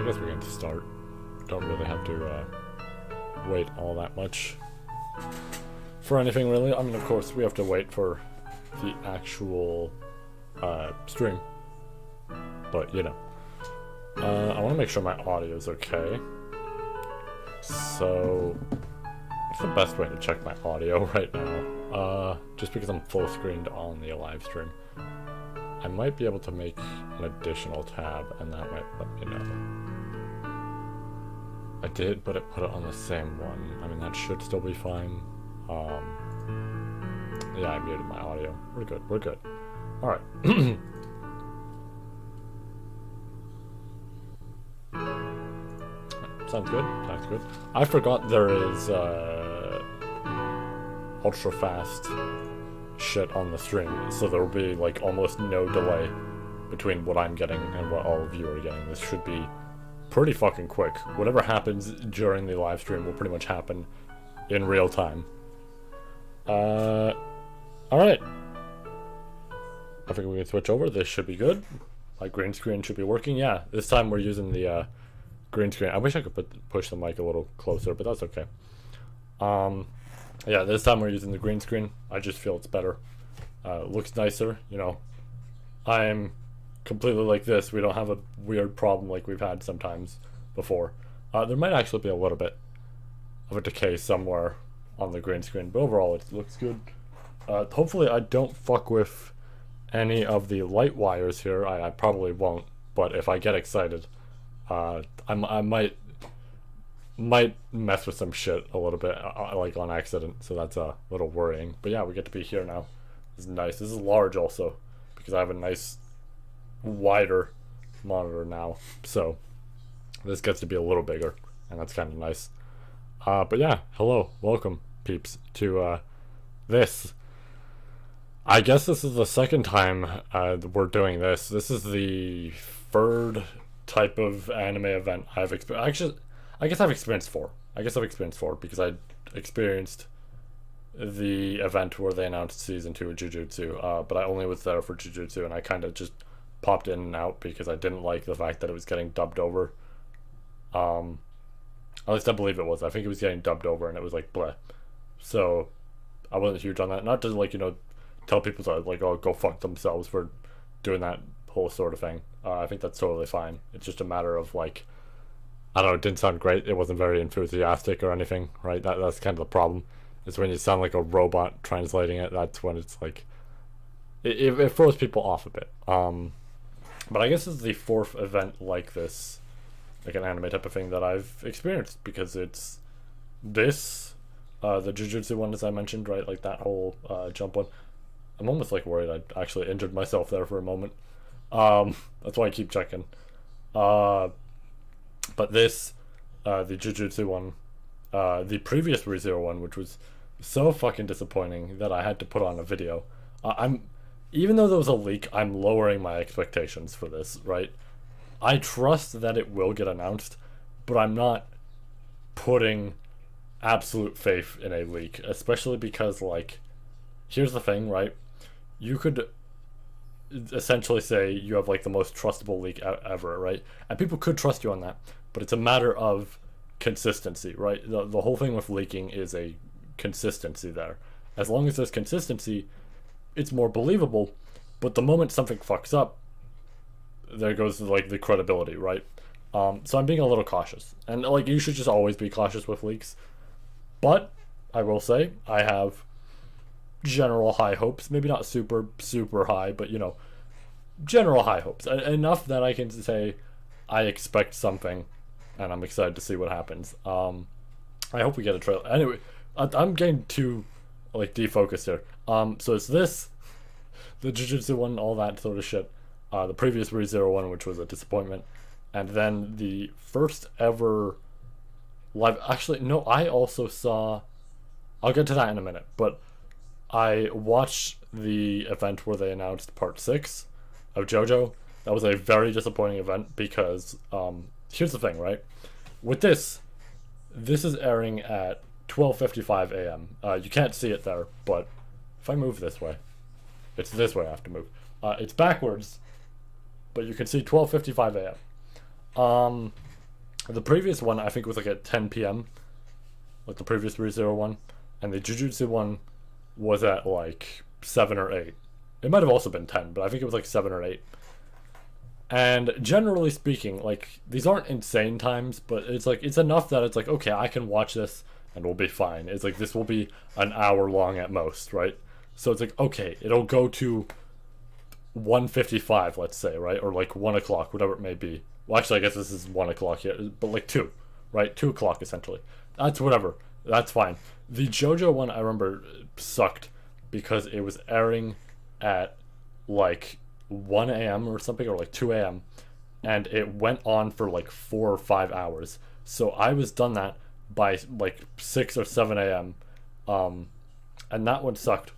guess we can start. Don't really have to wait all that much for anything, really. I mean, of course, we have to wait for the actual stream, but you know. I want to make sure my audio is okay. So, what's the best way to check my audio right now? Just because I'm full screened on the live stream, I might be able to make an additional tab, and that might let me know. I did, but it put it on the same one. I mean, that should still be fine. Yeah, I muted my audio. We're good, we're good. Alright. Sounds good, sounds good. I forgot there is, ultra fast shit on the stream, so there will be, like, almost no delay between what I'm getting and what all of you are getting. This should be pretty fucking quick. Whatever happens during the live stream will pretty much happen in real time. Alright. I think we can switch over. This should be good. My green screen should be working. Yeah, this time we're using the green screen. I wish I could push the mic a little closer, but that's okay. Yeah, this time we're using the green screen. I just feel it's better. Looks nicer, you know. I'm completely like this. We don't have a weird problem like we've had sometimes before. There might actually be a little bit of a decay somewhere on the green screen, but overall it looks good. Hopefully I don't fuck with any of the light wires here. I probably won't, but if I get excited, I might mess with some shit a little bit, like on accident, so that's a little worrying. But yeah, we get to be here now. This is nice. This is large also, because I have a nice wider monitor now, so this gets to be a little bigger, and that's kind of nice. But yeah, hello, welcome peeps to this. I guess this is the second time we're doing this. This is the third type of anime event I've experienced. Actually, I guess I've experienced four. Because I experienced the event where they announced season 2 of Jujutsu, but I only was there for Jujutsu, and I kind of just popped in and out because I didn't like the fact that it was getting dubbed over. At least I believe it was. I think it was getting dubbed over, and it was like bleh. So I wasn't huge on that. Not to, like, you know, tell people to, like, oh, go fuck themselves for doing that whole sort of thing. I think that's totally fine. It's just a matter of, like, I don't know, it didn't sound great. It wasn't very enthusiastic or anything, right? That's kind of the problem. It's when you sound like a robot translating it, that's when it's like, it throws people off a bit. But I guess this is the fourth event like this, like an anime type of thing that I've experienced, because it's this, the Jujutsu one, as I mentioned, right? Like that whole jump one. I'm almost like worried I actually injured myself there for a moment. That's why I keep checking. But this, the Jujutsu one, the previous ReZero one, which was so fucking disappointing that I had to put on a video. Even though there was a leak, I'm lowering my expectations for this, right? I trust that it will get announced, but I'm not putting absolute faith in a leak, especially because, like, here's the thing, right? You could essentially say you have, like, the most trustable leak ever, right? And people could trust you on that, but it's a matter of consistency, right? The whole thing with leaking is a consistency there. As long as there's consistency, it's more believable, but the moment something fucks up, there goes, like, the credibility, right? So I'm being a little cautious, and, like, you should just always be cautious with leaks. But I will say I have general high hopes, maybe not super high, but, you know, general high hopes, enough that I can say I expect something, and I'm excited to see what happens. I hope we get a trailer. Anyway, I'm getting too, like, defocused here. So it's this, the Jujutsu one, all that sort of shit. The previous ReZero one, which was a disappointment, and then the first ever live. Actually, no, I also saw. I'll get to that in a minute, but I watched the event where they announced part 6 of JoJo. That was a very disappointing event because here's the thing, right? With this is airing at 12:55 a.m. You can't see it there, but if I move this way, it's this way I have to move. It's backwards, but you can see 12:55 a.m. The previous one I think was like at 10 p.m., like the previous ReZero one, and the Jujutsu one was at like 7 or 8. It might have also been 10, but I think it was like 7 or 8. And generally speaking, like, these aren't insane times, but it's like, it's enough that it's like, okay, I can watch this and we'll be fine. It's like, this will be an hour long at most, right? So it's like, okay, it'll go to 1:55, let's say, right? Or like 1 o'clock, whatever it may be. Well, actually, I guess this is 1 o'clock here, but like 2, right? 2 o'clock, essentially. That's whatever. That's fine. The JoJo one, I remember, sucked because it was airing at like 1 a.m. or something, or like 2 a.m., and it went on for like 4 or 5 hours. So I was done that by like 6 or 7 a.m. And that one sucked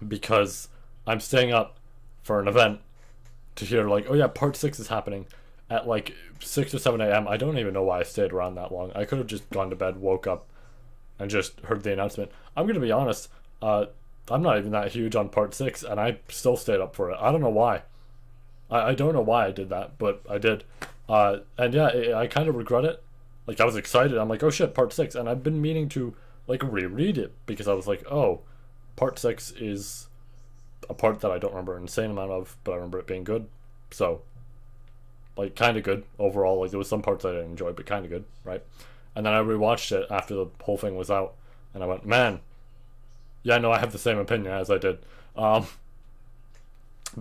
because I'm staying up for an event to hear like, oh yeah, part 6 is happening at like 6 or 7 a.m. I don't even know why I stayed around that long. I could have just gone to bed, woke up, and just heard the announcement. I'm going to be honest, I'm not even that huge on part 6, and I still stayed up for it. I don't know why. I don't know why I did that, but I did. And yeah, I kind of regret it. Like, I was excited. I'm like, oh shit, part 6. And I've been meaning to, like, reread it, because I was like, oh, part 6 is a part that I don't remember an insane amount of, but I remember it being good. So, like, kind of good overall. Like, there was some parts I didn't enjoy, but kind of good, right? And then I rewatched it after the whole thing was out, and I went, man, yeah, no, I have the same opinion as I did. But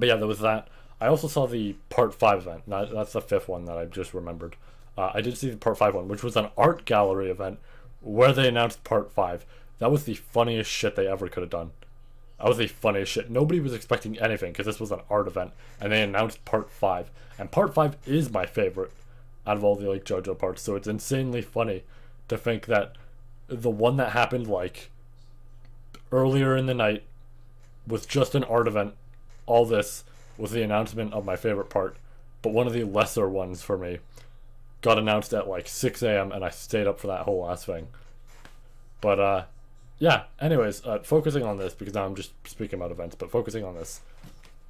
yeah, there was that. I also saw the part 5 event. That's the 5th one that I just remembered. I did see the part 5 one, which was an art gallery event where they announced part 5. That was the funniest shit they ever could have done. That was the funniest shit. Nobody was expecting anything because this was an art event, and they announced part 5. And part 5 is my favorite out of all the like JoJo parts, so it's insanely funny to think that the one that happened like earlier in the night was just an art event. All this was the announcement of my favorite part, but one of the lesser ones for me got announced at like 6 a.m. and I stayed up for that whole last thing. But yeah, anyways, focusing on this, because now I'm just speaking about events, but focusing on this,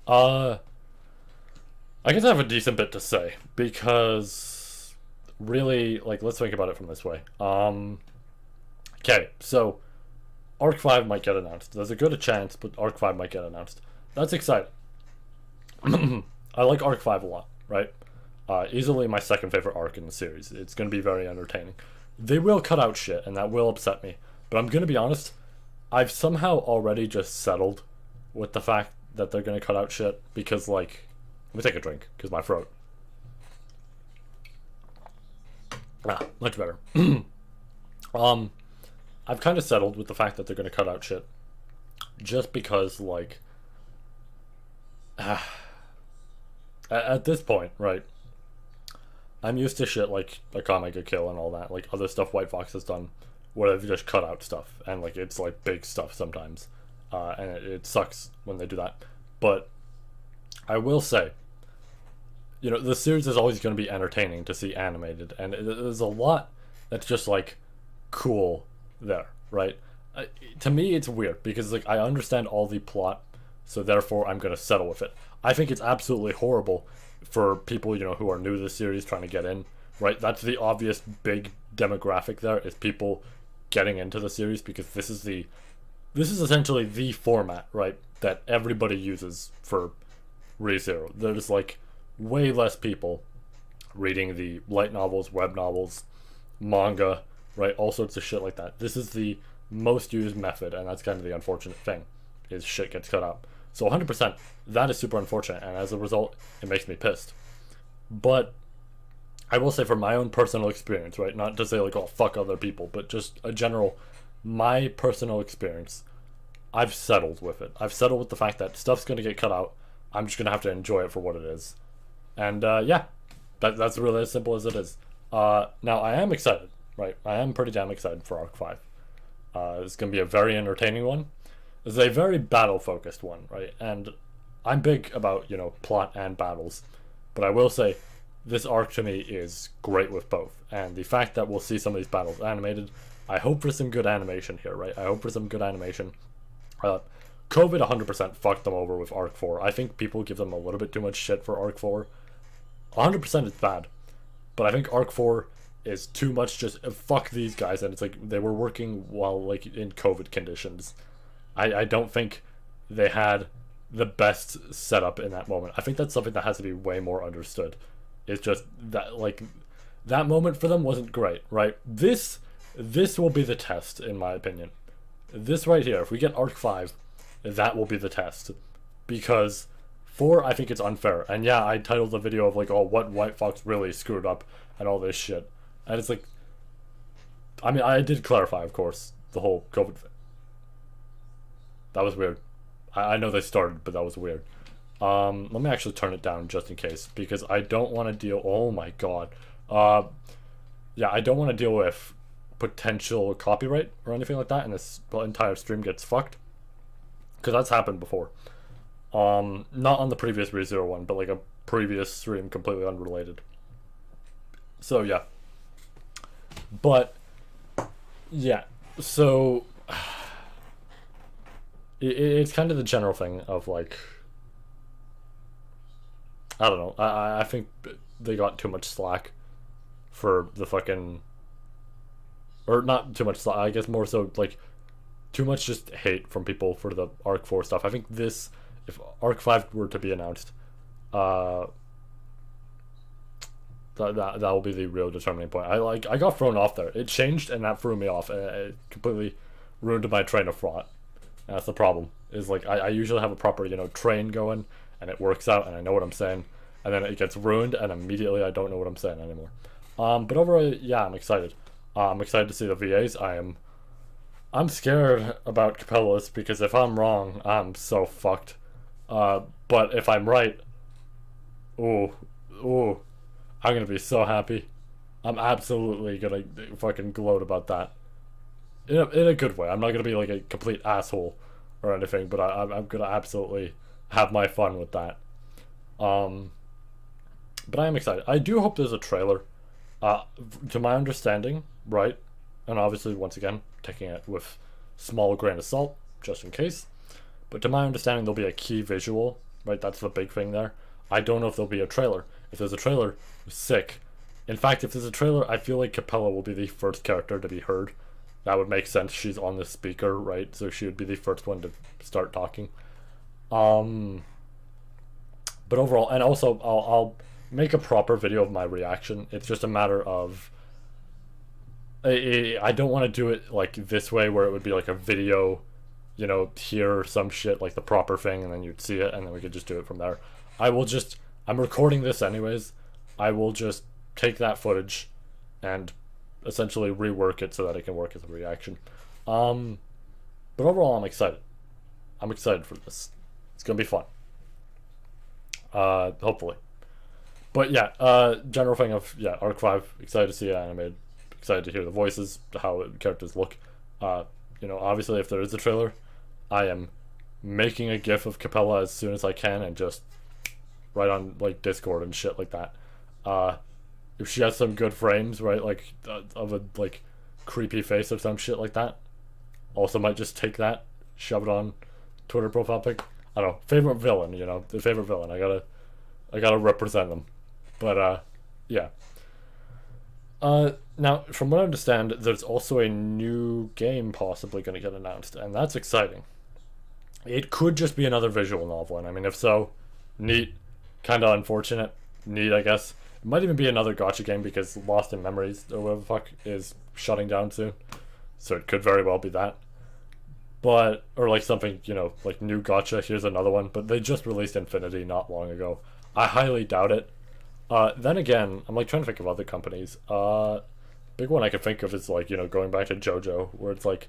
I guess I have a decent bit to say, because really, like, let's think about it from this way. Okay, so Arc 5 might get announced. There's a good chance, but Arc 5 might get announced. That's exciting. I like Arc 5 a lot, right? Easily my second favorite arc in the series. It's going to be very entertaining. They will cut out shit, and that will upset me. But I'm going to be honest, I've somehow already just settled with the fact that they're going to cut out shit, because, like, let me take a drink, because my throat. Much better. I've kind of settled with the fact that they're going to cut out shit, just because, like, at this point, right, I'm used to shit like Omega Kill and all that, like other stuff White Fox has done, where they've just cut out stuff, and like it's like big stuff sometimes, and it sucks when they do that. But I will say, you know, the series is always going to be entertaining to see animated, and there's a lot that's just like cool there, right? To me, it's weird because like I understand all the plot, so therefore I'm going to settle with it. I think it's absolutely horrible for people, you know, who are new to the series trying to get in, right? That's the obvious big demographic there, is people getting into the series, because this is essentially the format, right, that everybody uses for ReZero. There's like way less people reading the light novels, web novels, manga, right, all sorts of shit like that. This is the most used method, and that's kind of the unfortunate thing, is shit gets cut out. So 100%, that is super unfortunate, and as a result, it makes me pissed. But I will say, from my own personal experience, right, not to say like, oh, fuck other people, but just a general, my personal experience, I've settled with it. I've settled with the fact that stuff's going to get cut out. I'm just going to have to enjoy it for what it is. And yeah, that's really as simple as it is. Now, I am excited, right? I am pretty damn excited for Arc 5. It's going to be a very entertaining one. It's a very battle-focused one, right? And I'm big about, you know, plot and battles. But I will say, this arc to me is great with both. And the fact that we'll see some of these battles animated, I hope for some good animation here, right? I hope for some good animation. COVID 100% fucked them over with Arc 4. I think people give them a little bit too much shit for Arc 4. 100% it's bad. But I think Arc 4 is too much. Just fuck these guys, and it's like they were working while like in COVID conditions. I don't think they had the best setup in that moment. I think that's something that has to be way more understood. It's just that like that moment for them wasn't great, right? This will be the test, in my opinion. This right here, if we get Arc 5, that will be the test. Because 4, I think it's unfair. And yeah, I titled the video of like, oh, what White Fox really screwed up and all this shit. And it's like, I mean, I did clarify, of course, the whole COVID thing. That was weird. I know they started, but that was weird. Let me actually turn it down just in case, because I don't want to deal, oh my god. Yeah, I don't want to deal with potential copyright or anything like that, and this entire stream gets fucked. Because that's happened before. Not on the previous ReZero one, but like a previous stream completely unrelated. So yeah. But yeah, so it's kind of the general thing of like, I don't know. I think they got too much slack for the fucking, or not too much slack. I guess more so like too much just hate from people for the Arc 4 stuff. I think this, if Arc 5 were to be announced, that will be the real determining point. I got thrown off there. It changed and that threw me off. It completely ruined my train of thought. And that's the problem. Is like I usually have a proper train going and it works out and I know what I'm saying, and then it gets ruined and immediately I don't know what I'm saying anymore. But overall, yeah, I'm excited. I'm excited to see the VAs. I'm scared about Capella's because if I'm wrong, I'm so fucked. But if I'm right, ooh, I'm gonna be so happy. I'm absolutely gonna fucking gloat about that. In a good way. I'm not gonna be like a complete asshole or anything, but I'm gonna absolutely have my fun with that. But I am excited. I do hope there's a trailer. To my understanding, right, and obviously once again taking it with small grain of salt just in case, but to my understanding there'll be a key visual, right? That's the big thing there. I don't know if there'll be a trailer. If there's a trailer, sick. In fact, if there's a trailer, I feel like Capella will be the first character to be heard. That would make sense. She's on the speaker, right? So she would be the first one to start talking. But overall, and also I'll make a proper video of my reaction. It's just a matter of I don't want to do it like this way where it would be like a video, here or some shit, like the proper thing, and then you'd see it and then we could just do it from there. I'm recording this anyways. I will just take that footage and essentially rework it so that it can work as a reaction. But overall, I'm excited. I'm excited for this. It's gonna be fun. Hopefully. But yeah, general thing of, yeah, Arc 5, excited to see it animated, excited to hear the voices, how the characters look. Obviously if there is a trailer, I am making a gif of Capella as soon as I can and just right on like Discord and shit like that. If she has some good frames, right, like of a like creepy face or some shit like that, also might just take that, shove it on Twitter profile pic. I don't know, favorite villain, the favorite villain. I gotta represent them. But yeah. Now from what I understand, there's also a new game possibly going to get announced, and that's exciting. It could just be another visual novel, and I mean, if so, neat. Kind of unfortunate. Neat, I guess. It might even be another gacha game because Lost in Memories or whatever the fuck is shutting down soon, so it could very well be that. But or like something, like new gacha. Here's another one, but they just released Infinity not long ago. I highly doubt it. Then again, I'm like trying to think of other companies. Big one I can think of is like, going back to JoJo, where it's like,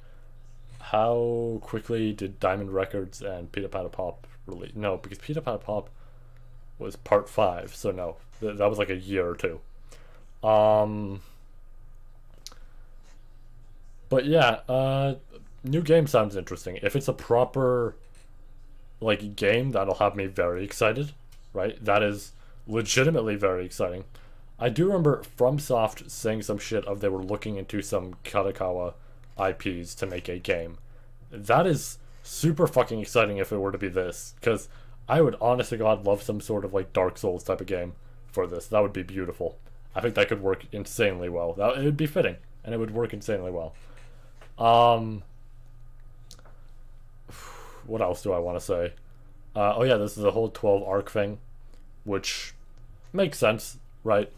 how quickly did Diamond Records and Peter Pan Pop release? No, because Peter Pan Pop was part 5, so no, that was like a year or two. But yeah, new game sounds interesting. If it's a proper like game, that'll have me very excited, right? That is legitimately very exciting. I do remember FromSoft saying some shit of they were looking into some Kadokawa IPs to make a game. That is super fucking exciting if it were to be this, because I would honest to God love some sort of like Dark Souls type of game for this. That would be beautiful. I think that could work insanely well. It would be fitting, and it would work insanely well. Um, what else do I want to say? Oh yeah, this is a whole 12 arc thing, which makes sense, right?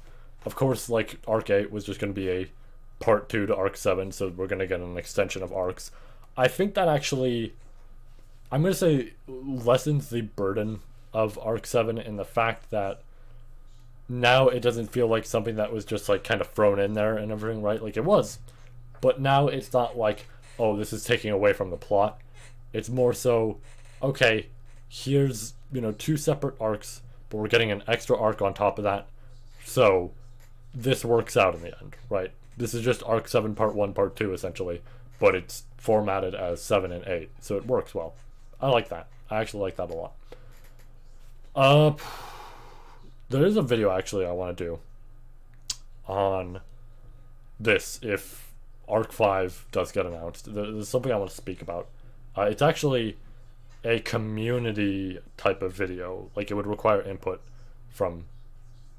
Of course, like arc 8 was just going to be a part 2 to arc 7, so we're going to get an extension of arcs. I think that actually, I'm going to say, lessens the burden of arc 7 in the fact that now it doesn't feel like something that was just like kind of thrown in there and everything, right? Like it was. But now it's not like, oh, this is taking away from the plot. It's more so, okay, here's, 2 separate arcs, but we're getting an extra arc on top of that. So this works out in the end, right? This is just arc 7 part 1 part 2 essentially, but it's formatted as 7 and 8, so it works well. I like that. I actually like that a lot. There is a video actually I want to do on this if arc 5 does get announced. There's something I want to speak about. It's actually a community type of video. Like, it would require input from,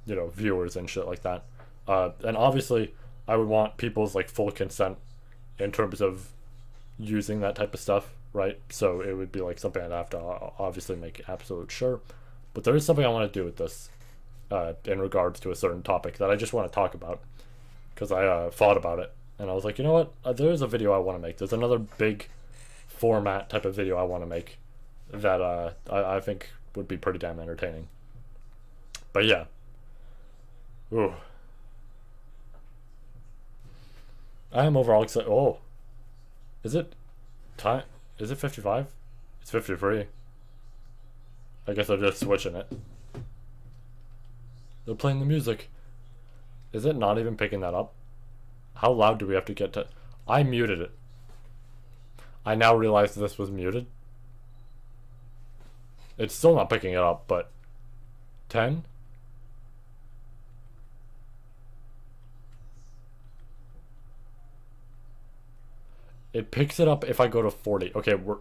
viewers and shit like that. And obviously, I would want people's, like, full consent in terms of using that type of stuff, right? So it would be, like, something I'd have to obviously make absolute sure. But there is something I want to do with this in regards to a certain topic that I just want to talk about. Because I thought about it. And I was like, you know what? There's a video I want to make. There's another big format type of video I want to make that I think would be pretty damn entertaining. But yeah. Ooh. I am overall excited. Oh. Is it time? Is it 55? It's 53. I guess they're just switching it. They're playing the music. Is it not even picking that up? How loud do we have to get to? I muted it. I now realize this was muted. It's still not picking it up, but 10? It picks it up if I go to 40. Okay, we're...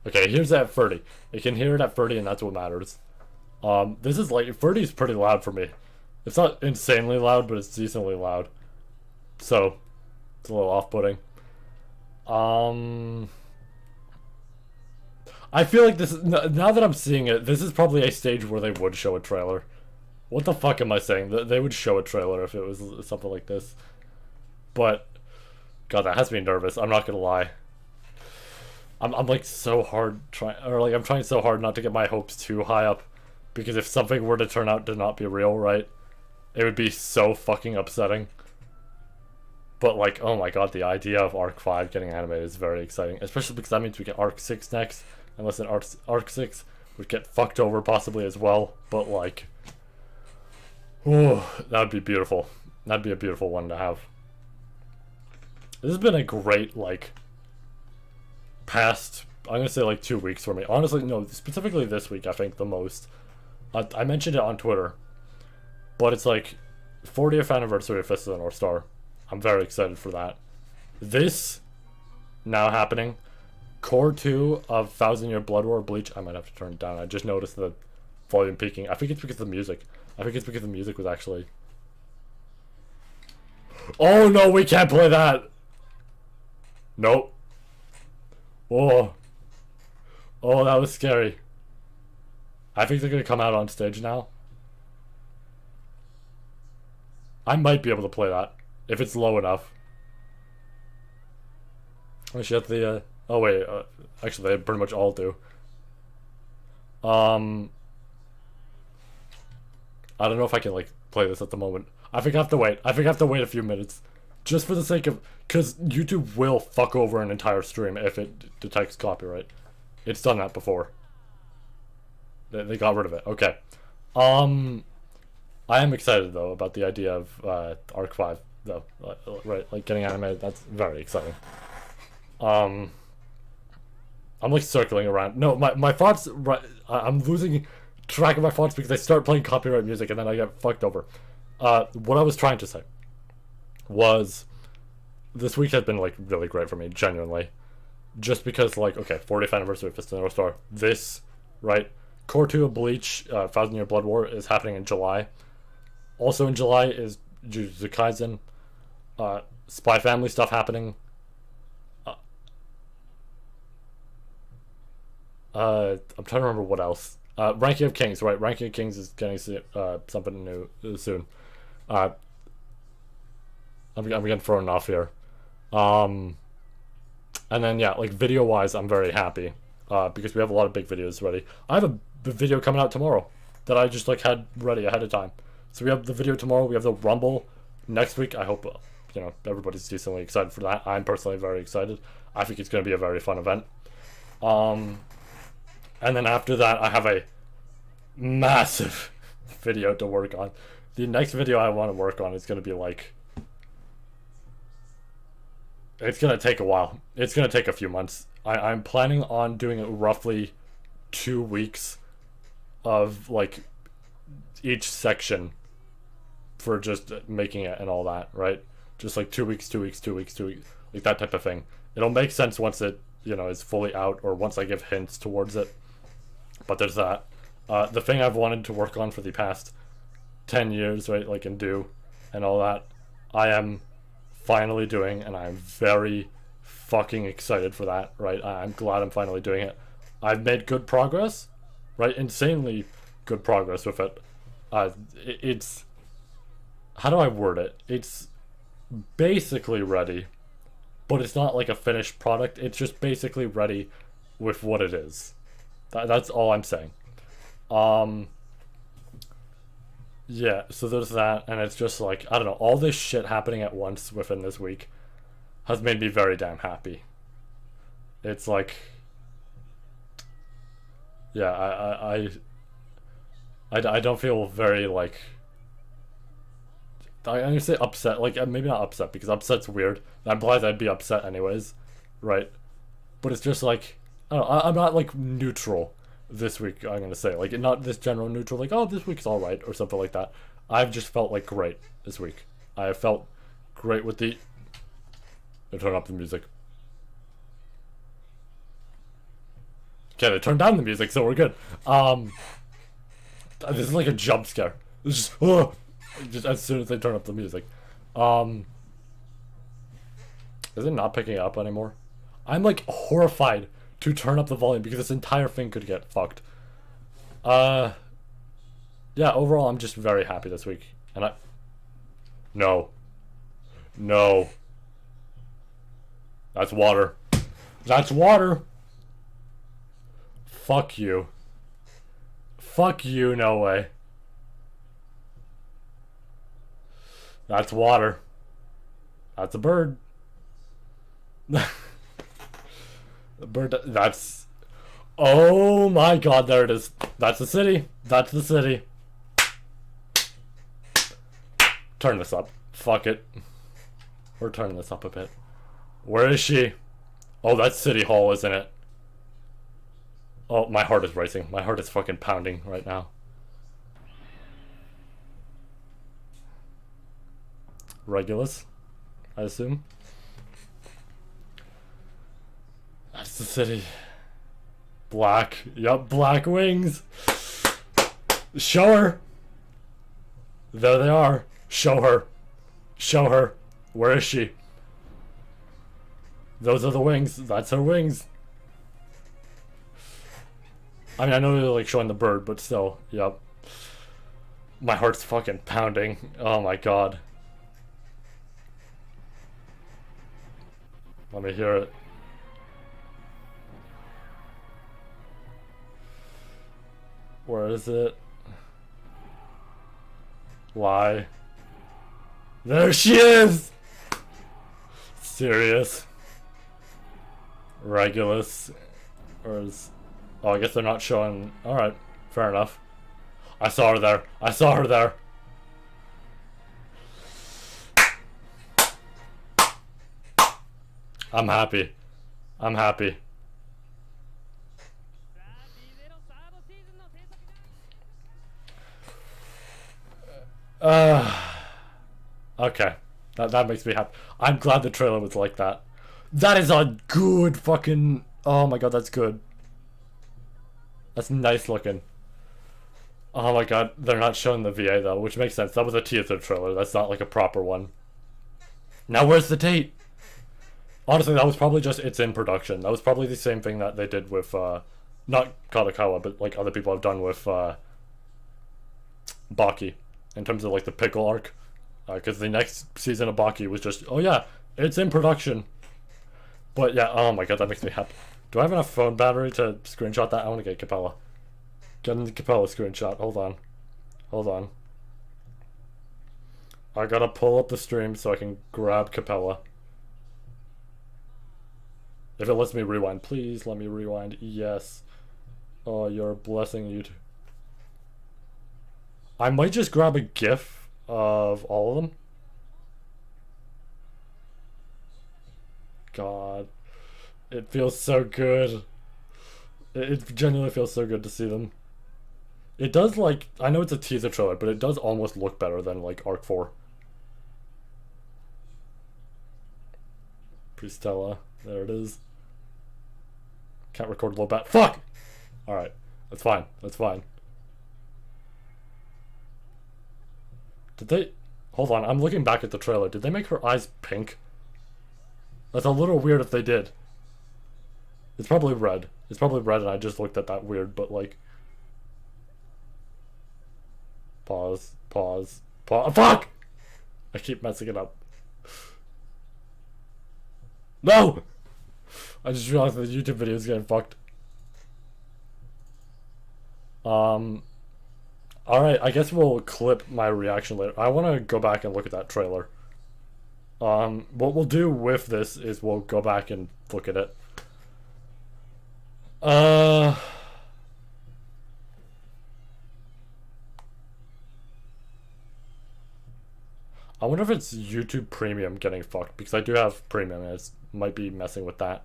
Okay, here's at 30. It can hear it at 30 and that's what matters. This is like, 30 is pretty loud for me. It's not insanely loud, but it's decently loud. So, it's a little off-putting. I feel like this, now that I'm seeing it, this is probably a stage where they would show a trailer. What the fuck am I saying? They would show a trailer if it was something like this. But, God, that has me nervous. I'm not gonna lie. I'm like so hard I'm trying so hard not to get my hopes too high up. Because if something were to turn out to not be real, right? It would be so fucking upsetting. But like, oh my god, the idea of Arc 5 getting animated is very exciting. Especially because that means we get Arc 6 next. Unless an Arc 6 would get fucked over possibly as well. But like, ooh, that would be beautiful. That'd be a beautiful one to have. This has been a great, like, past, I'm gonna say like 2 weeks for me. Honestly, no, specifically this week I think the most. I mentioned it on Twitter. But it's like 40th anniversary of Fist of the North Star. I'm very excited for that. This now happening. Core 2 of Thousand Year Blood War Bleach. I might have to turn it down. I just noticed the volume peaking. I think it's because of the music. I think it's because the music was actually... Oh no, we can't play that! Nope. Oh. Oh, that was scary. I think they're gonna come out on stage now. I might be able to play that if it's low enough. I should have the oh wait, actually they pretty much all do. I don't know if I can like play this at the moment. I think I have to wait. I think I have to wait a few minutes, just for the sake of, because YouTube will fuck over an entire stream if it detects copyright. It's done that before. They got rid of it. Okay. I am excited though about the idea of Arc 5 though, right? Like getting animated. That's very exciting. I'm like circling around. No, my thoughts. Right, I'm losing track of my thoughts because I start playing copyright music and then I get fucked over. What I was trying to say was this week has been like really great for me, genuinely. Just because like, okay, 40th anniversary of Fist of the North Star. This right? Core 2 of Bleach, 1000 Year Blood War, is happening in July. Also in July is Jujutsu Kaisen. Spy Family stuff happening. I'm trying to remember what else. Ranking of Kings, right? Ranking of Kings is getting something new soon. I'm getting thrown off here. And then yeah, like video wise, I'm very happy because we have a lot of big videos ready. I have a video coming out tomorrow that I just like had ready ahead of time. So we have the video tomorrow. We have the Rumble next week. I hope everybody's decently excited for that. I'm personally very excited. I think it's going to be a very fun event. And then after that, I have a massive video to work on. The next video I want to work on is going to be like... It's going to take a while. It's going to take a few months. I'm planning on doing it roughly 2 weeks of like each section for just making it and all that, right? Just like 2 weeks, 2 weeks, 2 weeks, 2 weeks, like that type of thing. It'll make sense once it, is fully out or once I give hints towards it. But there's that. The thing I've wanted to work on for the past 10 years, right, like and do and all that, I am finally doing, and I'm very fucking excited for that, right? I'm glad I'm finally doing it. I've made good progress, right? Insanely good progress with it. It's... How do I word it? It's basically ready, but it's not like a finished product. It's just basically ready with what it is. That's all I'm saying. Yeah, so there's that, and it's just like, I don't know, all this shit happening at once within this week has made me very damn happy. It's like, yeah, I don't feel very, like, I'm gonna say upset, like, maybe not upset, because upset's weird. I'm glad I'd be upset anyways, right? But it's just like, I don't know, I'm not, like, neutral this week, I'm gonna say. Like, not this general neutral, like, oh, this week's alright, or something like that. I've just felt, like, great this week. I have felt great with the... They turn up the music. Okay, they turned down the music, so we're good. This is like a jump scare. It's just as soon as they turn up the music. Is it not picking up anymore? I'm, like, horrified to turn up the volume because this entire thing could get fucked. Yeah, overall I'm just very happy this week. And No. No. That's water. That's water! Fuck you. Fuck you, no way. That's water. That's a bird. The bird, that's... Oh my god, there it is. That's the city. That's the city. Turn this up. Fuck it. We're turning this up a bit. Where is she? Oh, that's City Hall, isn't it? Oh, my heart is racing. My heart is fucking pounding right now. Regulus, I assume. That's the city. Black. Yup, black wings. Show her. There they are. Show her. Show her. Where is she? Those are the wings. That's her wings. I mean, I know they're like showing the bird, but still, yep. My heart's fucking pounding. Oh my god. Let me hear it. Where is it? Why? There she is! Serious. Regulus. Or is... Oh, I guess they're not showing... Alright, fair enough. I saw her there. I saw her there. I'm happy. I'm happy. Okay. That makes me happy. I'm glad the trailer was like that. That is a good fucking... Oh my god, that's good. That's nice looking. Oh my god, they're not showing the VA though, which makes sense. That was a teaser trailer. That's not like a proper one. Now where's the date? Honestly, that was probably just it's in production. That was probably the same thing that they did with, not Kadokawa, but like other people have done with Baki, in terms of like the pickle arc. Because the next season of Baki was just, oh yeah, it's in production. But yeah, oh my god, that makes me happy. Do I have enough phone battery to screenshot that? I want to get Capella. Get in the Capella screenshot. Hold on. Hold on. I gotta pull up the stream so I can grab Capella. If it lets me rewind, please let me rewind. Yes. Oh, you're a blessing, YouTube. I might just grab a GIF of all of them. God. It feels so good. It genuinely feels so good to see them. It does, like, I know it's a teaser trailer, but it does almost look better than, like, Arc 4. Pristella. There it is. Can't record low bat. Fuck! Alright. That's fine. That's fine. Did they... Hold on, I'm looking back at the trailer. Did they make her eyes pink? That's a little weird if they did. It's probably red. It's probably red and I just looked at that weird, but like... Pause. Pause. Pause. Fuck! I keep messing it up. No! I just realized the YouTube video is getting fucked. Alright, I guess we'll clip my reaction later. I want to go back and look at that trailer. What we'll do with this is we'll go back and look at it. I wonder if it's YouTube Premium getting fucked, because I do have Premium and it might be messing with that.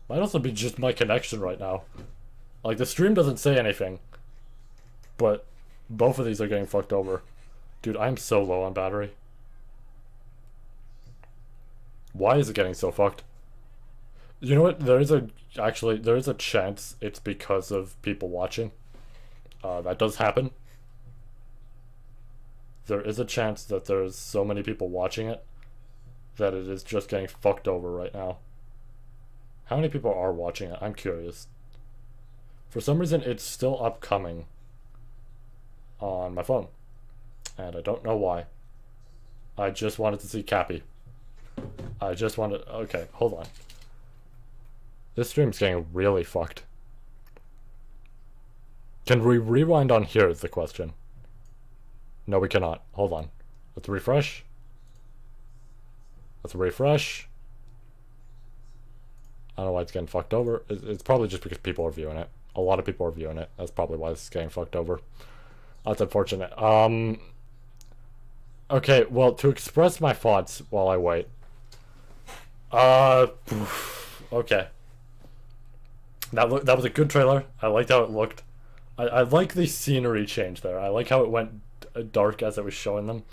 Might also be just my connection right now. Like, the stream doesn't say anything, but both of these are getting fucked over. Dude, I'm so low on battery. Why is it getting so fucked? You know what? There is a chance it's because of people watching. That does happen. There is a chance that there's so many people watching it that it is just getting fucked over right now. How many people are watching it? I'm curious. For some reason, it's still upcoming on my phone. And I don't know why. I just wanted to see Cappy. I just wanted... Okay, hold on. This stream's getting really fucked. Can we rewind on here is the question. No, we cannot. Hold on. Let's refresh. Let's refresh. I don't know why it's getting fucked over. It's probably just because people are viewing it. A lot of people are viewing it. That's probably why this is getting fucked over. That's unfortunate. Okay, well, to express my thoughts while I wait. Okay. That was a good trailer. I liked how it looked. I like the scenery change there. I like how it went dark as it was showing them.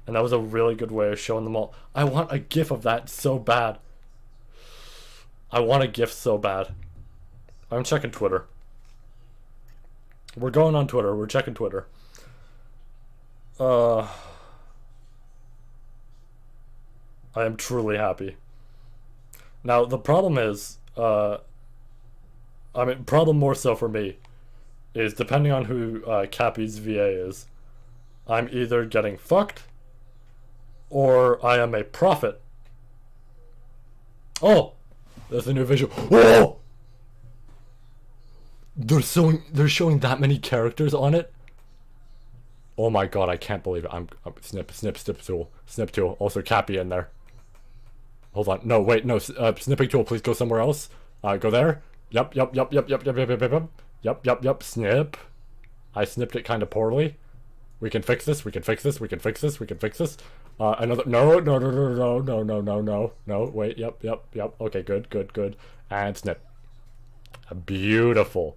And that was a really good way of showing them all. I want a GIF of that so bad. I want a GIF so bad. I'm checking Twitter. We're going on Twitter. We're checking Twitter. I am truly happy. Now, the problem is, problem more so for me, is depending on who Cappy's VA is, I'm either getting fucked, or I am a prophet. Oh! There's a new visual. Whoa! They're showing that many characters on it? Oh my god, I can't believe it. I'm snip tool. Also Cappy in there. Hold on. No, wait, no. Snipping tool, please go somewhere else. Go there. Yep. Snip. I snipped it kind of poorly. We can fix this. Another. No. Wait. Yep. Okay. Good. And snip. Beautiful.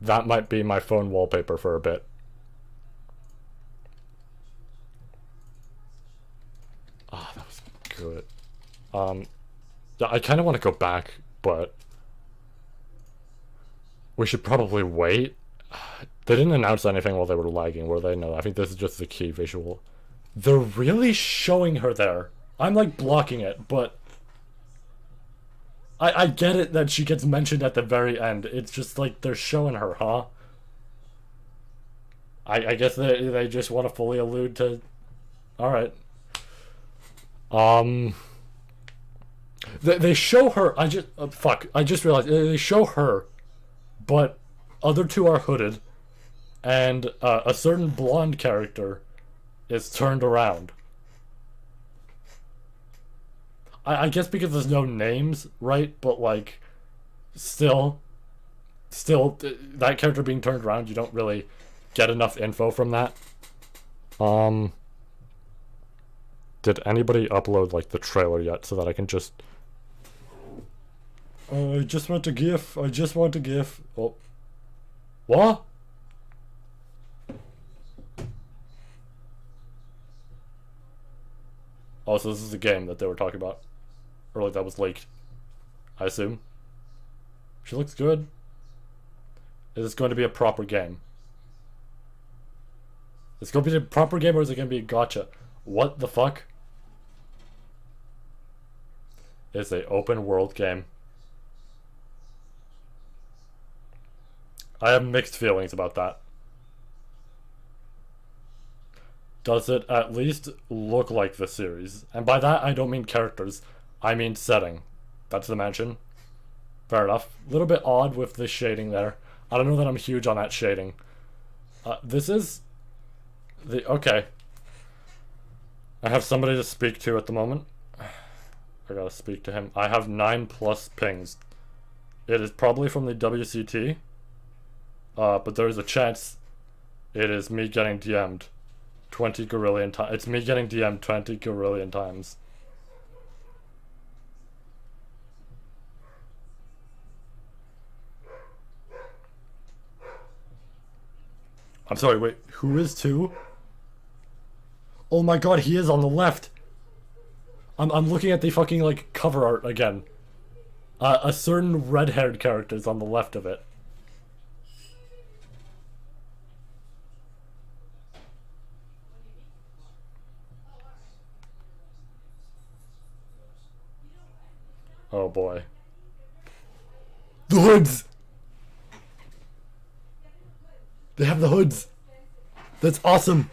That might be my phone wallpaper for a bit. Ah, that was good. Yeah, I kind of want to go back, but we should probably wait. They didn't announce anything while they were lagging, were they? No, I think this is just the key visual. They're really showing her there. I'm like blocking it, but I get it that she gets mentioned at the very end. It's just like they're showing her, huh? I guess they just want to fully allude to. All right. They show her. Fuck. I just realized they show her, but other two are hooded, and a certain blonde character is turned around. I guess because there's no names, right? But like, still, that character being turned around, you don't really get enough info from that. Did anybody upload like the trailer yet so that I can just? I just want a GIF. I just want a GIF. Oh, what? Oh, so this is the game that they were talking about. Or like that was leaked. I assume. She looks good. Is this going to be a proper game? Is it going to be a proper game or is it going to be a gotcha? What the fuck? It's an open world game. I have mixed feelings about that. Does it at least look like the series? And by that, I don't mean characters. I mean setting. That's the mansion. Fair enough. A little bit odd with the shading there. I don't know that I'm huge on that shading. This is... Okay. I have somebody to speak to at the moment. I gotta speak to him. I have 9+ pings. It is probably from the WCT. But there is a chance it is me getting DM'd 20 gorillion times. It's me getting DM'd 20 gorillion times. I'm sorry, wait, who is 2? Oh my god, he is on the left! I'm looking at the fucking, like, cover art again. A certain red-haired character is on the left of it. Oh boy. The hoods! They have the hoods! That's awesome!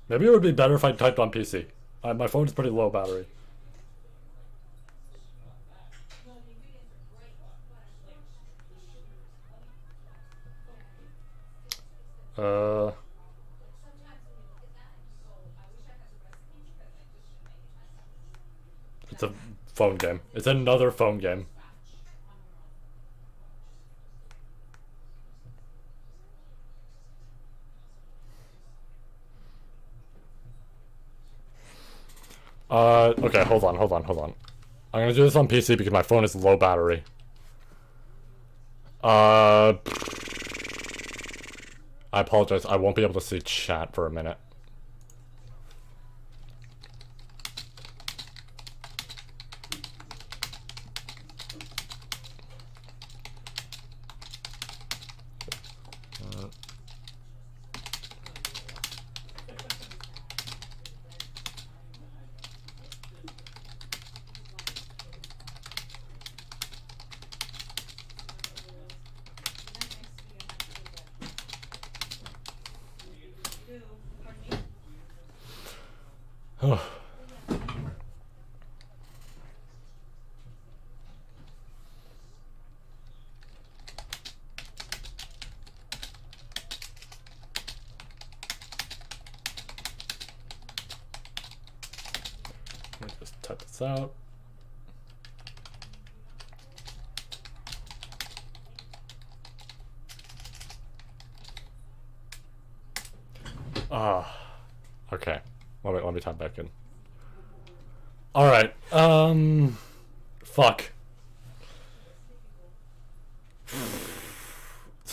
Maybe it would be better if I typed on PC. My phone's pretty low battery. It's a phone game. It's another phone game. Okay, hold on. I'm gonna do this on PC because my phone is low battery. I apologize, I won't be able to see chat for a minute. Let me just type this out. Okay. Let me type back in. Alright, fuck.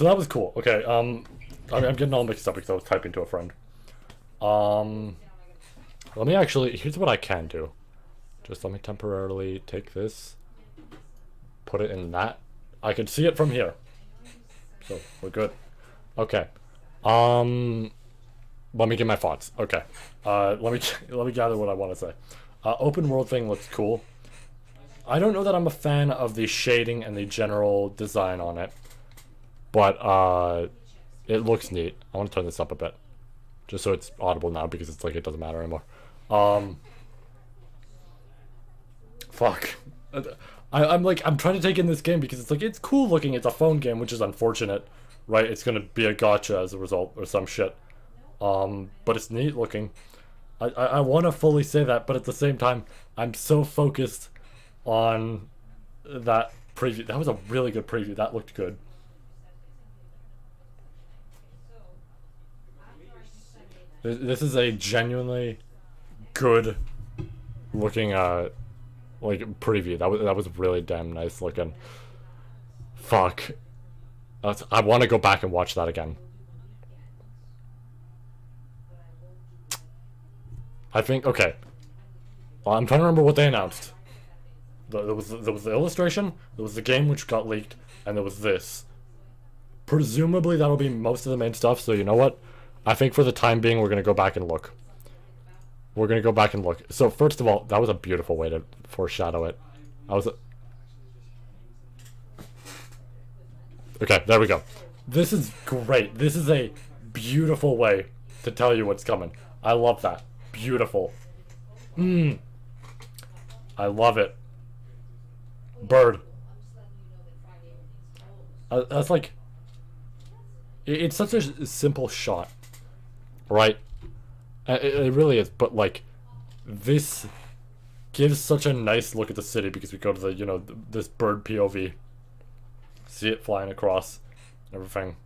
So that was cool. Okay, I'm getting all mixed up because I was typing to a friend. Um, Let me actually, here's what I can do. Just let me temporarily take this, put it in that. I can see it from here. So, we're good. Okay. Let me get my thoughts. Okay. Let me gather what I want to say. Open world thing looks cool. I don't know that I'm a fan of the shading and the general design on it, but it looks neat. I want to turn this up a bit, just so it's audible now because it's like it doesn't matter anymore. Fuck. I'm trying to take in this game because it's like it's cool looking. It's a phone game, which is unfortunate, right? It's gonna be a gotcha as a result or some shit. But it's neat looking. I want to fully say that, but at the same time, I'm so focused on that preview. That was a really good preview. That looked good. This is a genuinely good looking like preview. That was really damn nice looking. Fuck. I want to go back and watch that again. I think, okay. I'm trying to remember what they announced. There was the illustration, there was the game which got leaked, and there was this. Presumably that'll be most of the main stuff, so you know what? I think for the time being we're gonna go back and look. We're gonna go back and look. So first of all, that was a beautiful way to foreshadow it. Okay, there we go. This is great. This is a beautiful way to tell you what's coming. I love that. Beautiful. I love it. Bird. That's like... It's such a simple shot. Right? It really is, but like... This gives such a nice look at the city because we go to the, you know, this bird POV. See it flying across and everything.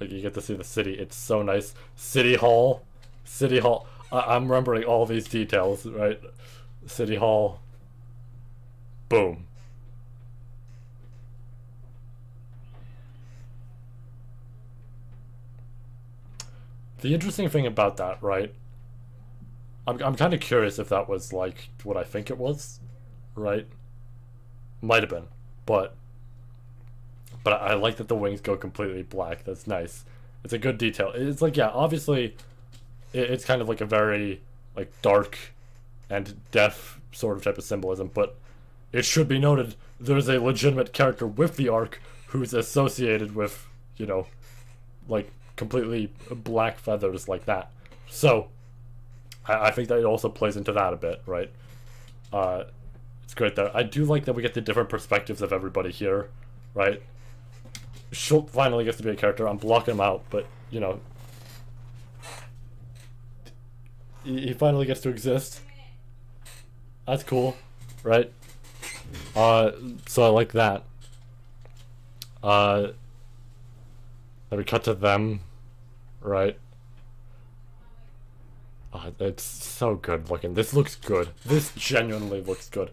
Like, you get to see the city. It's so nice. City Hall. City Hall. I'm remembering all these details, right? City Hall. Boom. The interesting thing about that, right? I'm kind of curious if that was, like, what I think it was, right? Might have been. But I like that the wings go completely black. That's nice. It's a good detail. It's like, yeah, obviously, it's kind of like a very, like, dark and death sort of type of symbolism, but it should be noted there's a legitimate character with the arc who's associated with, you know, like, completely black feathers like that. So, I think that it also plays into that a bit, right? It's great there. I do like that we get the different perspectives of everybody here, right? Schultz finally gets to be a character. I'm blocking him out, but, you know, he finally gets to exist. That's cool, right? So I like that. Then we cut to them, right? It's so good looking. This looks good. This genuinely looks good.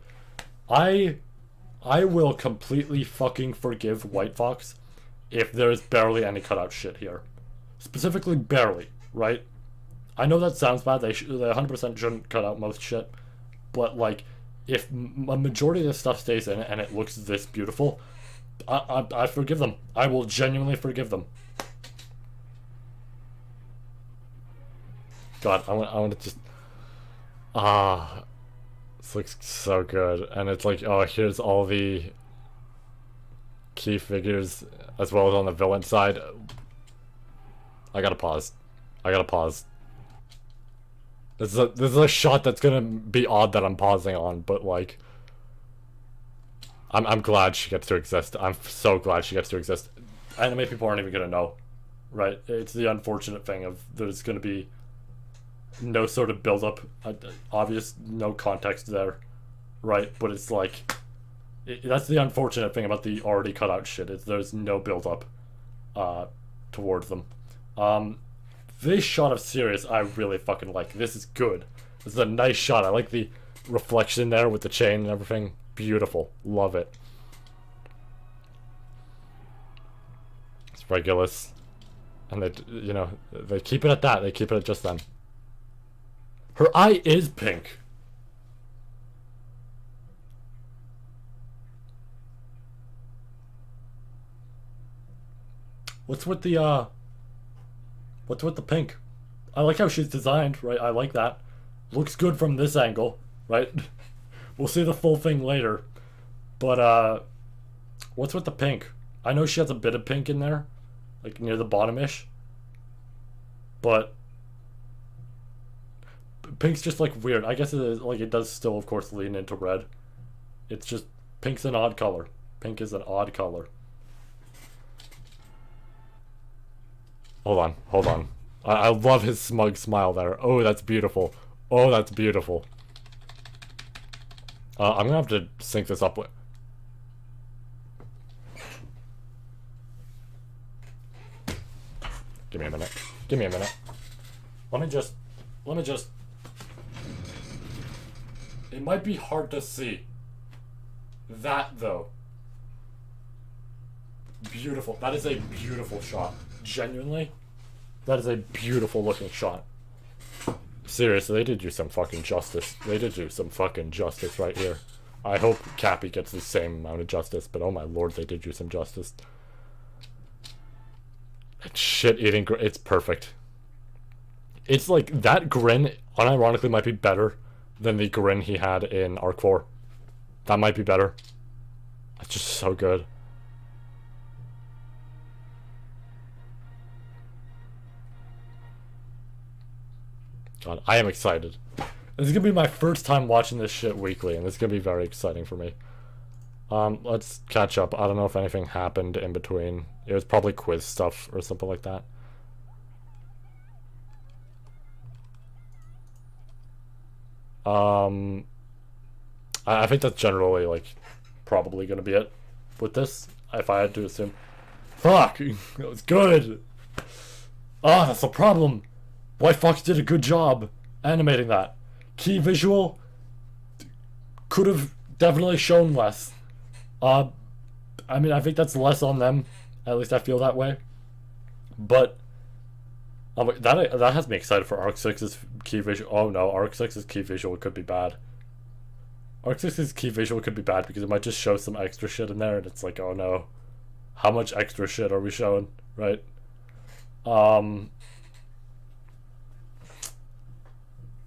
I will completely fucking forgive White Fox if there's barely any cutout shit here. Specifically barely, right? I know that sounds bad. They 100% shouldn't cut out most shit. But, like, if a majority of this stuff stays in and it looks this beautiful, I forgive them. I will genuinely forgive them. God, I want to just... This looks so good. And it's like, oh, here's all the key figures as well as on the villain side. I gotta pause. This is a shot that's gonna be odd that I'm pausing on, but like, I'm glad she gets to exist. I'm so glad she gets to exist. Anime people aren't even gonna know, right? It's the unfortunate thing of there's gonna be no sort of build up, obvious no context there, right? But it's like, that's the unfortunate thing about the already cut out shit, is there's no build up towards them. This shot of Sirius I really fucking like. This is good. This is a nice shot. I like the reflection there with the chain and everything. Beautiful. Love it. It's Regulus. And they, you know, they keep it at that. They keep it at just them. Her eye is pink. What's with the pink? I like how she's designed, right? I like that. Looks good from this angle, right? We'll see the full thing later. But, what's with the pink? I know she has a bit of pink in there, like near the bottom-ish. But pink's just like weird. I guess it is, like, it does still, of course, lean into red. It's just, pink's an odd color. Pink is an odd color. Hold on. I love his smug smile there. Oh, that's beautiful. Oh, that's beautiful. I'm gonna have to sync this up with... Give me a minute. Give me a minute. Let me just... It might be hard to see. That, though. Beautiful. That is a beautiful shot. Genuinely. That is a beautiful looking shot. Seriously, they did you some fucking justice. They did you some fucking justice right here. I hope Cappy gets the same amount of justice, but oh my lord, they did you some justice. That shit-eating grin, it's perfect. It's like, that grin, unironically, might be better than the grin he had in Arc 4. That might be better. It's just so good. God, I am excited. This is gonna be my first time watching this shit weekly, and this is gonna be very exciting for me. Let's catch up. I don't know if anything happened in between. It was probably quiz stuff or something like that. I think that's generally, like, probably gonna be it with this, if I had to assume. Fuck! That was good! Ah, that's the problem! White Fox did a good job animating that. Key visual could have definitely shown less. I mean, I think that's less on them. At least I feel that way. But that has me excited for Arc 6's key visual. Oh no, Arc 6's key visual could be bad. Arc 6's key visual could be bad because it might just show some extra shit in there, and it's like, oh no, how much extra shit are we showing, right?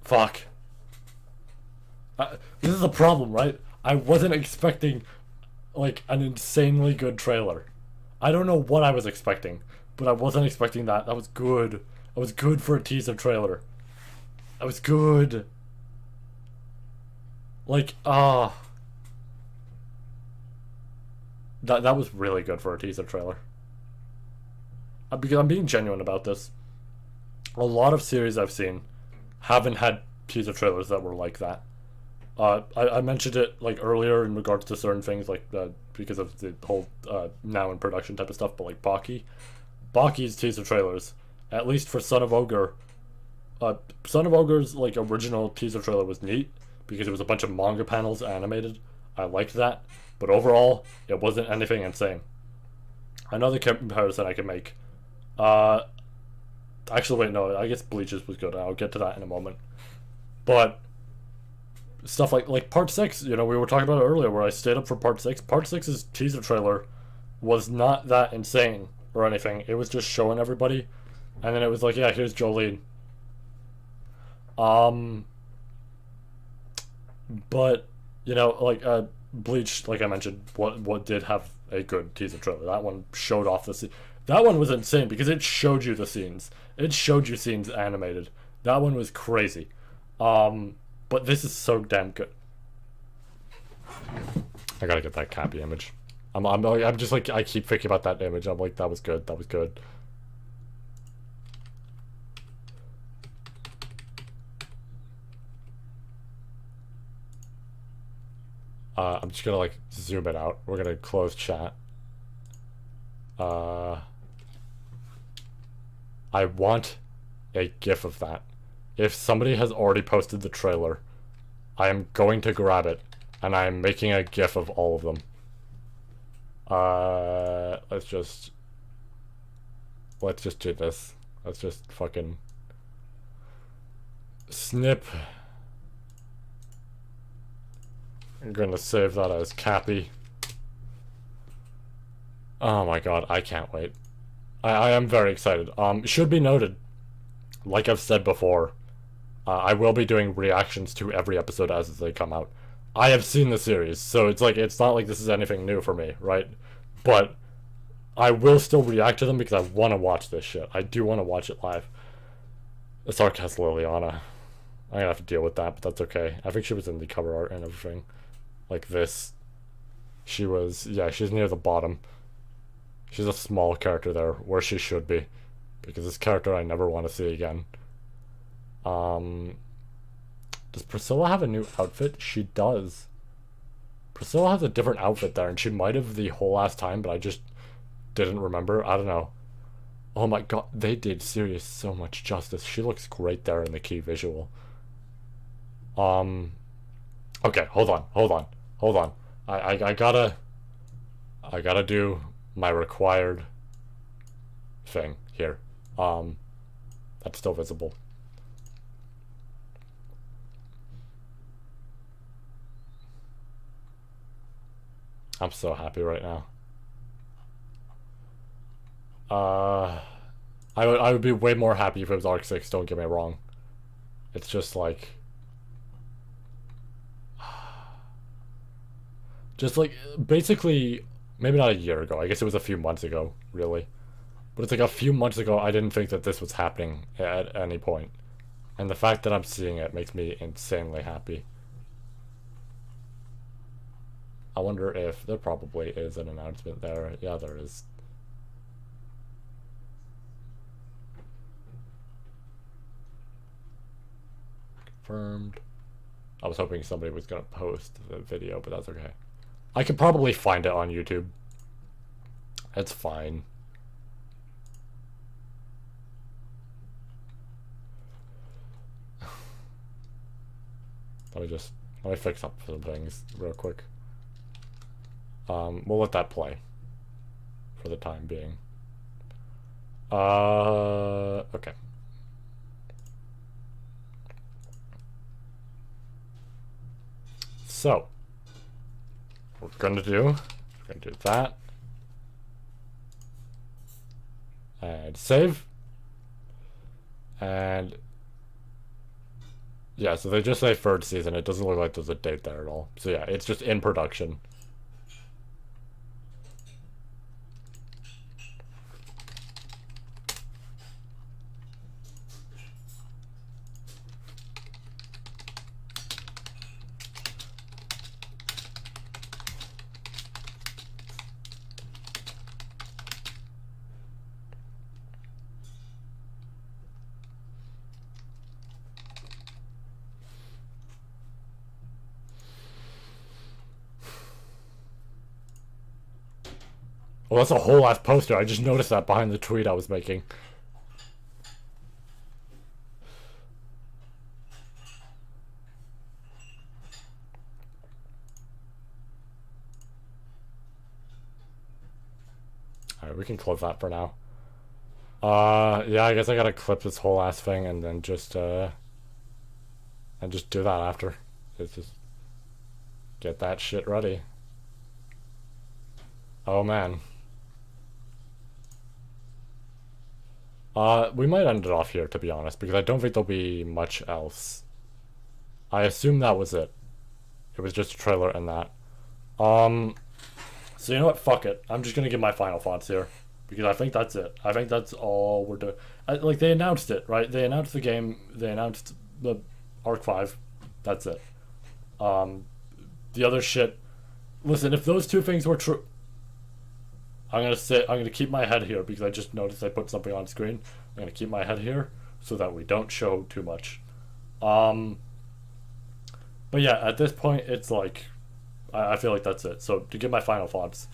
Fuck. This is the problem, right? I wasn't expecting, like, an insanely good trailer. I don't know what I was expecting, but I wasn't expecting that. That was good. That was good for a teaser trailer. That was good. Like, that was really good for a teaser trailer. Because I'm being genuine about this. A lot of series I've seen haven't had teaser trailers that were like that. I mentioned it, like, earlier in regards to certain things, like, because of the whole now in production type of stuff, but like Baki's teaser trailers, at least for Son of Ogre, Son of Ogre's, like, original teaser trailer was neat because it was a bunch of manga panels animated. I liked that, but overall it wasn't anything insane. Another comparison I can make, actually wait, no, I guess Bleach's was good. I'll get to that in a moment. But stuff like Part 6, you know, we were talking about it earlier where I stayed up for Part 6. Part 6's teaser trailer was not that insane or anything. It was just showing everybody, and then it was like, yeah, here's Jolene. But, you know, like, Bleach, like I mentioned, what did have a good teaser trailer. That one showed off the scene. That one was insane because it showed you the scenes. It showed you scenes animated. That one was crazy. But this is so damn good. I gotta get that Cappy image. I'm just like, I keep thinking about that image. I'm like, that was good. That was good. I'm just gonna, like, zoom it out. We're gonna close chat. I want a GIF of that. If somebody has already posted the trailer, I am going to grab it, and I am making a GIF of all of them. Let's just... let's just do this. Let's just fucking snip. I'm gonna save that as Cappy. Oh my god, I can't wait. I am very excited. Should be noted, like I've said before, I will be doing reactions to every episode as they come out. I have seen the series, so it's like, it's not like this is anything new for me, right? But I will still react to them because I want to watch this shit. I do want to watch it live. This arc has Liliana. I'm gonna have to deal with that, but that's okay. I think she was in the cover art and everything. Like this. She was, yeah, she's near the bottom. She's a small character there, where she should be. Because this character I never want to see again. Does Priscilla have a new outfit? She does. Priscilla has a different outfit there, and she might have the whole last time, but I just didn't remember. I don't know. Oh my god, they did Sirius so much justice. She looks great there in the key visual. Okay, hold on. I gotta do my required thing here. That's still visible. I'm so happy right now. I would be way more happy if it was Arc 6, don't get me wrong. It's just like... Just like, basically, maybe not a year ago, I guess it was a few months ago, really. But it's like a few months ago, I didn't think that this was happening at any point. And the fact that I'm seeing it makes me insanely happy. I wonder if there probably is an announcement there. Yeah, there is. Confirmed. I was hoping somebody was gonna post the video, but that's okay. I could probably find it on YouTube. It's fine. Let me fix up some things real quick. We'll let that play for the time being. Okay. So, what we're gonna do that. And save. And yeah, so they just say third season. It doesn't look like there's a date there at all. So yeah, it's just in production. Well, that's a whole ass poster. I just noticed that behind the tweet I was making. Alright, we can close that for now. Yeah, I guess I gotta clip this whole ass thing and then just do that after. It's just get that shit ready. Oh man. We might end it off here, to be honest, because I don't think there'll be much else. I assume that was it. It was just a trailer and that. So you know what? Fuck it. I'm just gonna give my final thoughts here, because I think that's it. I think that's all we're doing. Like, they announced it, right? They announced the game. They announced the Arc 5. That's it. The other shit. Listen, if those two things were true, I'm gonna keep my head here because I just noticed I put something on screen. I'm gonna keep my head here so that we don't show too much. But yeah, at this point, it's like, I feel like that's it. So to give my final thoughts,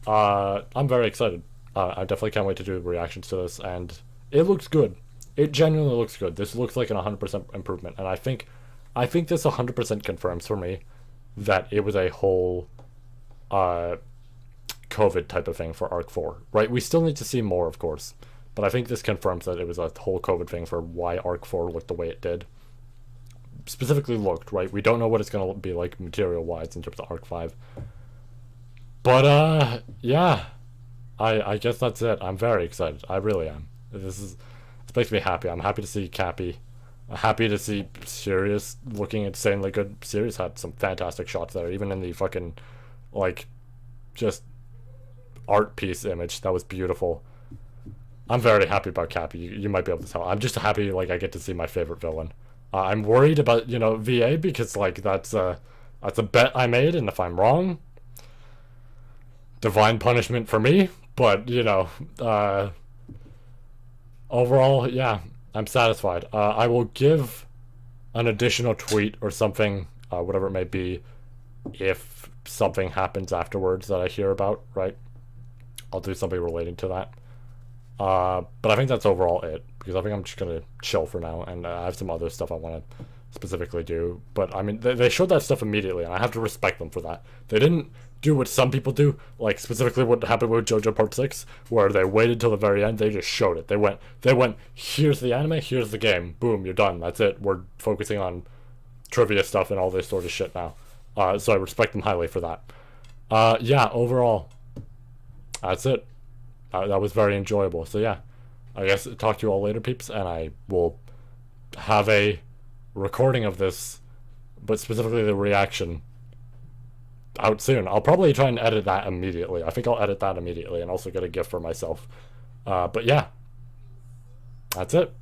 I'm very excited. I definitely can't wait to do reactions to this, and it looks good. It genuinely looks good. This looks like an 100% improvement, and I think this 100% confirms for me that it was a whole COVID type of thing for Arc 4, right? We still need to see more, of course, but I think this confirms that it was a whole COVID thing for why Arc 4 looked the way it did. Specifically looked, right? We don't know what it's going to be like material-wise in terms of Arc 5. But, yeah. I guess that's it. I'm very excited. I really am. This makes me happy. I'm happy to see Cappy. I'm happy to see Sirius looking insanely good. Sirius had some fantastic shots there, even in the fucking, like, just art piece image. That was beautiful. I'm very happy about Cappy. You might be able to tell. I'm just happy, like, I get to see my favorite villain. I'm worried about, VA, because, like, that's a bet I made, and if I'm wrong, divine punishment for me. But, overall, yeah, I'm satisfied. I will give an additional tweet or something, whatever it may be, if something happens afterwards that I hear about, right? I'll do something relating to that. But I think that's overall it, because I think I'm just gonna chill for now, and I have some other stuff I want to specifically do. But I mean, they showed that stuff immediately, and I have to respect them for that. They didn't do what some people do, like specifically what happened with JoJo Part 6, where they waited till the very end. They just showed it. They went, here's the anime, here's the game, boom, you're done, that's it. We're focusing on trivia stuff and all this sort of shit now. So I respect them highly for that. Yeah, overall, that's it. That was very enjoyable. So yeah, I guess talk to you all later, peeps, and I will have a recording of this, but specifically the reaction, out soon. I'll probably try and edit that immediately. I think I'll edit that immediately and also get a gift for myself. But yeah, that's it.